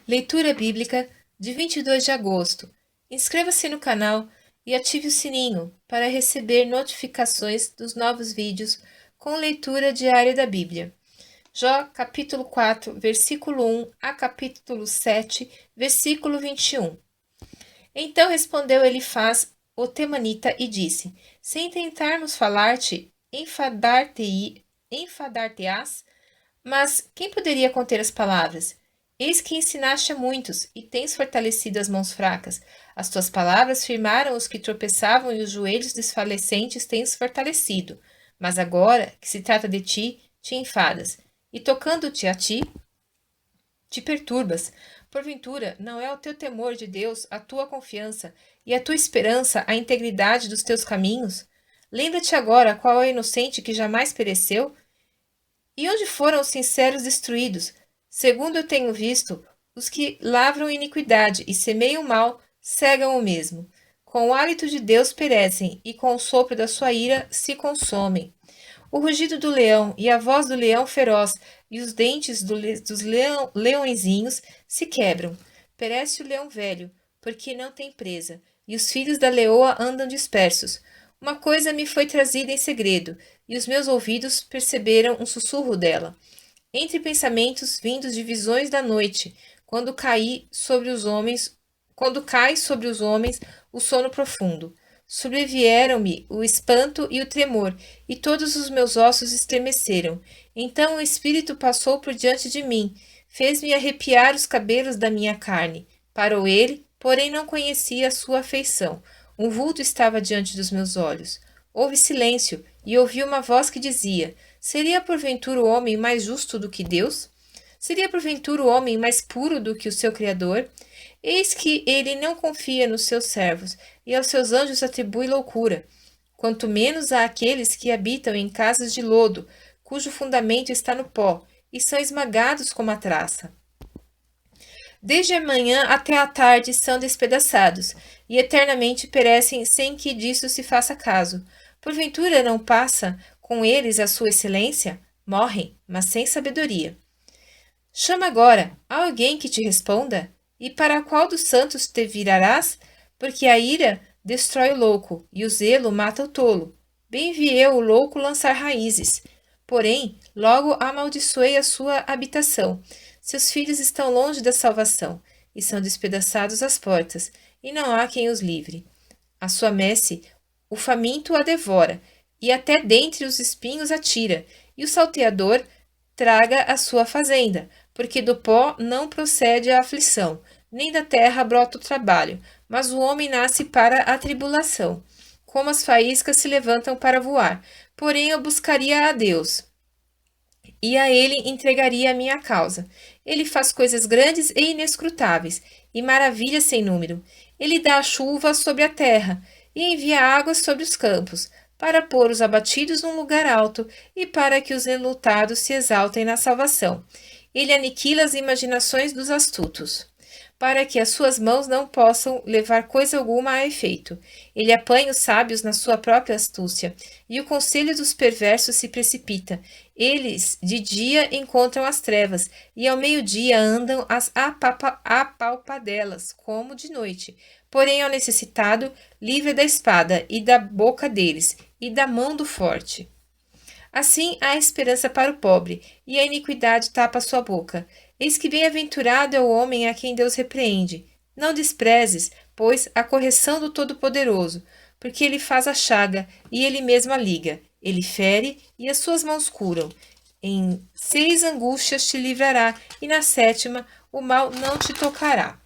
Leitura Bíblica de 22 de agosto. Inscreva-se no canal e ative o sininho para receber notificações dos novos vídeos com leitura diária da Bíblia. Jó, capítulo 4, versículo 1 a capítulo 7, versículo 21. Então respondeu Elifaz, o temanita, e disse: Sem tentarmos falar-te, enfadar-te-ás? Mas quem poderia conter as palavras? Eis que ensinaste a muitos, e tens fortalecido as mãos fracas. As tuas palavras firmaram os que tropeçavam, e os joelhos desfalecentes tens fortalecido. Mas agora que se trata de ti, te enfadas, e tocando-te a ti, te perturbas. Porventura, não é o teu temor de Deus a tua confiança, e a tua esperança a integridade dos teus caminhos? Lembra-te agora qual é o inocente que jamais pereceu? E onde foram os sinceros destruídos? Segundo eu tenho visto, os que lavram iniquidade e semeiam mal, cegam o mesmo. Com o hálito de Deus perecem, e com o sopro da sua ira se consomem. O rugido do leão e a voz do leão feroz e os dentes dos leõezinhos se quebram. Perece o leão velho, porque não tem presa, e os filhos da leoa andam dispersos. Uma coisa me foi trazida em segredo, e os meus ouvidos perceberam um sussurro dela. Entre pensamentos vindos de visões da noite, quando cai sobre os homens o sono profundo. Sobrevieram-me o espanto e o tremor, e todos os meus ossos estremeceram. Então o Espírito passou por diante de mim, fez-me arrepiar os cabelos da minha carne. Parou ele, porém não conhecia a sua afeição. Um vulto estava diante dos meus olhos. Houve silêncio, e ouvi uma voz que dizia: Seria porventura o homem mais justo do que Deus? Seria porventura o homem mais puro do que o seu Criador? Eis que ele não confia nos seus servos, e aos seus anjos atribui loucura, quanto menos àqueles que habitam em casas de lodo, cujo fundamento está no pó, e são esmagados como a traça. Desde a manhã até a tarde são despedaçados, e eternamente perecem sem que disso se faça caso. Porventura não passa com eles a sua excelência? Morrem, mas sem sabedoria. Chama agora alguém que te responda? E para qual dos santos te virarás? Porque a ira destrói o louco, e o zelo mata o tolo. Bem vi eu o louco lançar raízes. Porém, logo amaldiçoei a sua habitação. Seus filhos estão longe da salvação, e são despedaçados às portas, e não há quem os livre. A sua messe, o faminto a devora, e até dentre os espinhos atira, e o salteador traga a sua fazenda, porque do pó não procede a aflição, nem da terra brota o trabalho, mas o homem nasce para a tribulação. Como as faíscas se levantam para voar, porém eu buscaria a Deus, e a ele entregaria a minha causa. Ele faz coisas grandes e inescrutáveis, e maravilhas sem número. Ele dá a chuva sobre a terra, e envia águas sobre os campos, para pôr os abatidos num lugar alto, e para que os enlutados se exaltem na salvação. Ele aniquila as imaginações dos astutos, para que as suas mãos não possam levar coisa alguma a efeito. Ele apanha os sábios na sua própria astúcia, e o conselho dos perversos se precipita. Eles de dia encontram as trevas, e ao meio-dia andam as apalpadelas, como de noite. Porém, ao necessitado, livra da espada, e da boca deles, e da mão do forte. Assim há esperança para o pobre, e a iniquidade tapa sua boca. Eis que bem-aventurado é o homem a quem Deus repreende. Não desprezes, pois, a correção do Todo-Poderoso, porque ele faz a chaga, e ele mesmo a liga. Ele fere, e as suas mãos curam. Em 6 angústias te livrará, e na 7ª o mal não te tocará.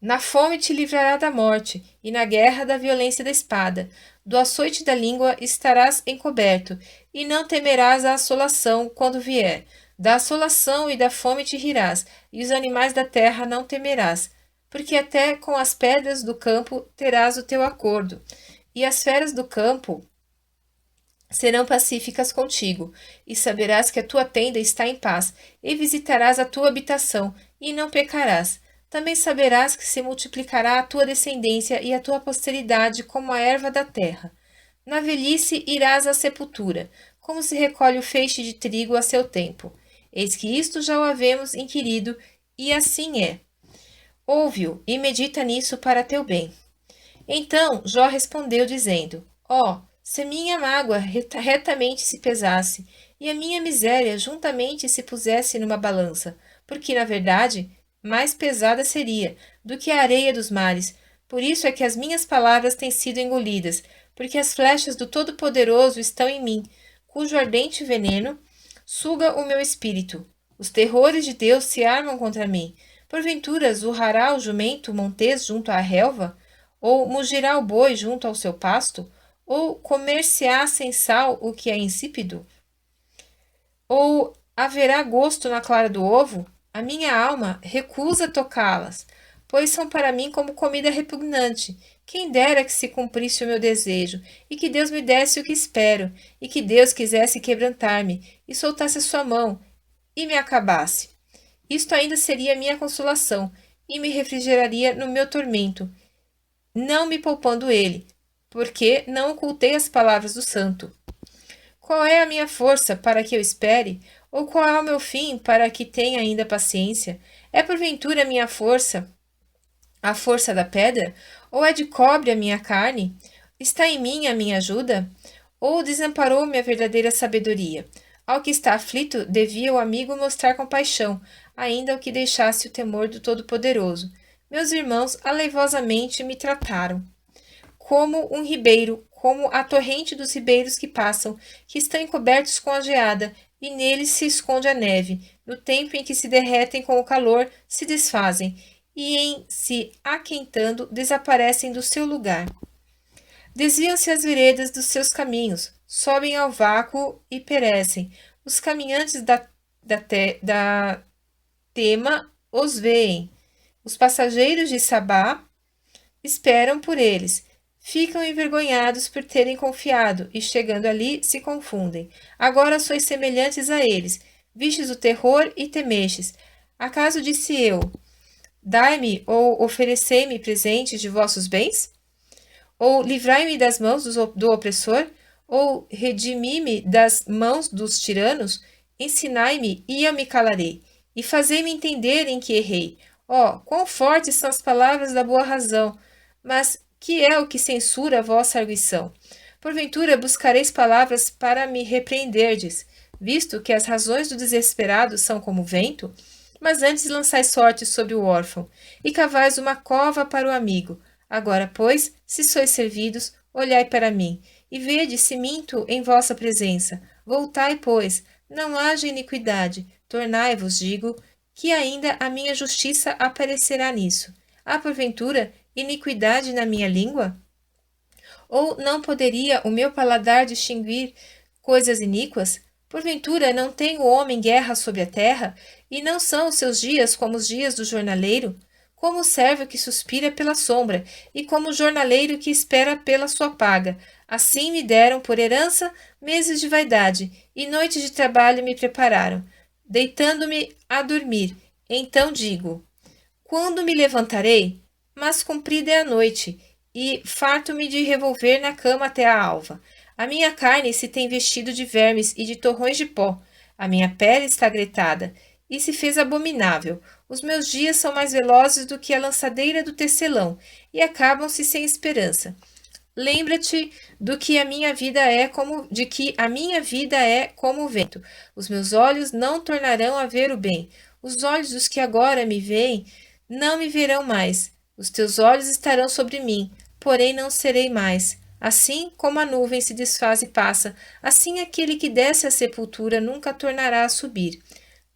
Na fome te livrará da morte, e na guerra da violência da espada. Do açoite da língua estarás encoberto, e não temerás a assolação quando vier. Da assolação e da fome te rirás, e os animais da terra não temerás, porque até com as pedras do campo terás o teu acordo, e as feras do campo serão pacíficas contigo, e saberás que a tua tenda está em paz, e visitarás a tua habitação, e não pecarás. Também saberás que se multiplicará a tua descendência e a tua posteridade como a erva da terra. Na velhice irás à sepultura, como se recolhe o feixe de trigo a seu tempo. Eis que isto já o havemos inquirido, e assim é. Ouve-o e medita nisso para teu bem. Então Jó respondeu, dizendo: Ó, se minha mágoa retamente se pesasse, e a minha miséria juntamente se pusesse numa balança, porque, na verdade, mais pesada seria do que a areia dos mares. Por isso é que as minhas palavras têm sido engolidas, porque as flechas do Todo-Poderoso estão em mim, cujo ardente veneno suga o meu espírito. Os terrores de Deus se armam contra mim. Porventura zurrará o jumento montês junto à relva? Ou mugirá o boi junto ao seu pasto? Ou comer-se-á sem sal o que é insípido? Ou haverá gosto na clara do ovo? A minha alma recusa tocá-las, pois são para mim como comida repugnante. Quem dera que se cumprisse o meu desejo, e que Deus me desse o que espero, e que Deus quisesse quebrantar-me, e soltasse a sua mão, e me acabasse. Isto ainda seria minha consolação, e me refrigeraria no meu tormento, não me poupando ele, porque não ocultei as palavras do santo. Qual é a minha força para que eu espere? Ou qual é o meu fim para que tenha ainda paciência? É porventura a minha força a força da pedra? Ou é de cobre a minha carne? Está em mim a minha ajuda? Ou desamparou-me a verdadeira sabedoria? Ao que está aflito, devia o amigo mostrar compaixão, ainda o que deixasse o temor do Todo-Poderoso. Meus irmãos aleivosamente me trataram como um ribeiro, como a torrente dos ribeiros que passam, que estão encobertos com a geada, e neles se esconde a neve. No tempo em que se derretem com o calor, se desfazem, e em se aquentando, desaparecem do seu lugar. Desviam-se as veredas dos seus caminhos, sobem ao vácuo e perecem. Os caminhantes da Tema os veem. Os passageiros de Sabá esperam por eles. Ficam envergonhados por terem confiado, e chegando ali se confundem. Agora sois semelhantes a eles. Vistes o terror e temestes. Acaso disse eu: Dai-me ou oferecei-me presentes de vossos bens? Ou livrai-me das mãos do opressor? Ou redimi-me das mãos dos tiranos? Ensinai-me e eu me calarei, e fazei-me entender em que errei. Quão fortes são as palavras da boa razão! Mas que é o que censura a vossa arguição? Porventura buscareis palavras para me repreenderdes, visto que as razões do desesperado são como vento? Mas antes lançais sorte sobre o órfão, e cavais uma cova para o amigo. Agora, pois, se sois servidos, olhai para mim, e vede se minto em vossa presença. Voltai, pois, não haja iniquidade. Tornai-vos, digo, que ainda a minha justiça aparecerá nisso. Há, porventura, iniquidade na minha língua? Ou não poderia o meu paladar distinguir coisas iníquas? Porventura não tem o homem guerra sobre a terra, e não são os seus dias como os dias do jornaleiro? Como o servo que suspira pela sombra, e como o jornaleiro que espera pela sua paga. Assim me deram por herança meses de vaidade, e noites de trabalho me prepararam, deitando-me a dormir. Então digo: quando me levantarei? Mas comprida é a noite, e farto-me de revolver na cama até a alva. A minha carne se tem vestido de vermes e de torrões de pó. A minha pele está gretada e se fez abominável. Os meus dias são mais velozes do que a lançadeira do tecelão, e acabam-se sem esperança. Lembra-te do que a minha vida é como de que a minha vida é como o vento. Os meus olhos não tornarão a ver o bem. Os olhos dos que agora me veem não me verão mais. Os teus olhos estarão sobre mim, porém não serei mais. Assim como a nuvem se desfaz e passa, assim aquele que desce à sepultura nunca tornará a subir.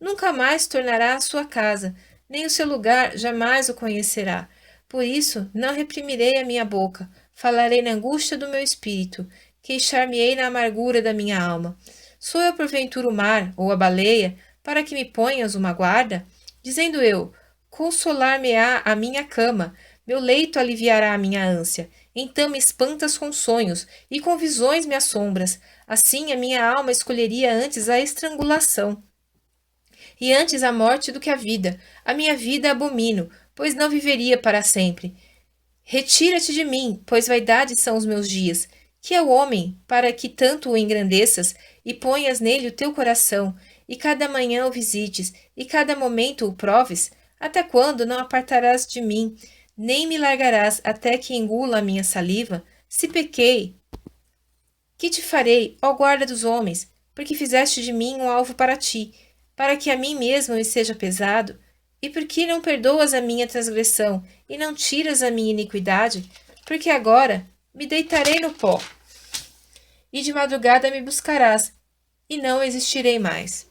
Nunca mais tornará à sua casa, nem o seu lugar jamais o conhecerá. Por isso, não reprimirei a minha boca, falarei na angústia do meu espírito, queixar-me-ei na amargura da minha alma. Sou eu porventura o mar, ou a baleia, para que me ponhas uma guarda? Dizendo eu: consolar-me-á a minha cama, meu leito aliviará a minha ânsia. Então me espantas com sonhos, e com visões me assombras. Assim a minha alma escolheria antes a estrangulação, e antes a morte do que a vida. A minha vida abomino, pois não viveria para sempre. Retira-te de mim, pois vaidade são os meus dias. Que é o homem, para que tanto o engrandeças, e ponhas nele o teu coração, e cada manhã o visites, e cada momento o proves? Até quando não apartarás de mim, nem me largarás até que engula a minha saliva? Se pequei, que te farei, ó guarda dos homens? Porque fizeste de mim um alvo para ti, para que a mim mesmo me seja pesado? E por que não perdoas a minha transgressão, e não tiras a minha iniquidade? Porque agora me deitarei no pó, e de madrugada me buscarás, e não existirei mais.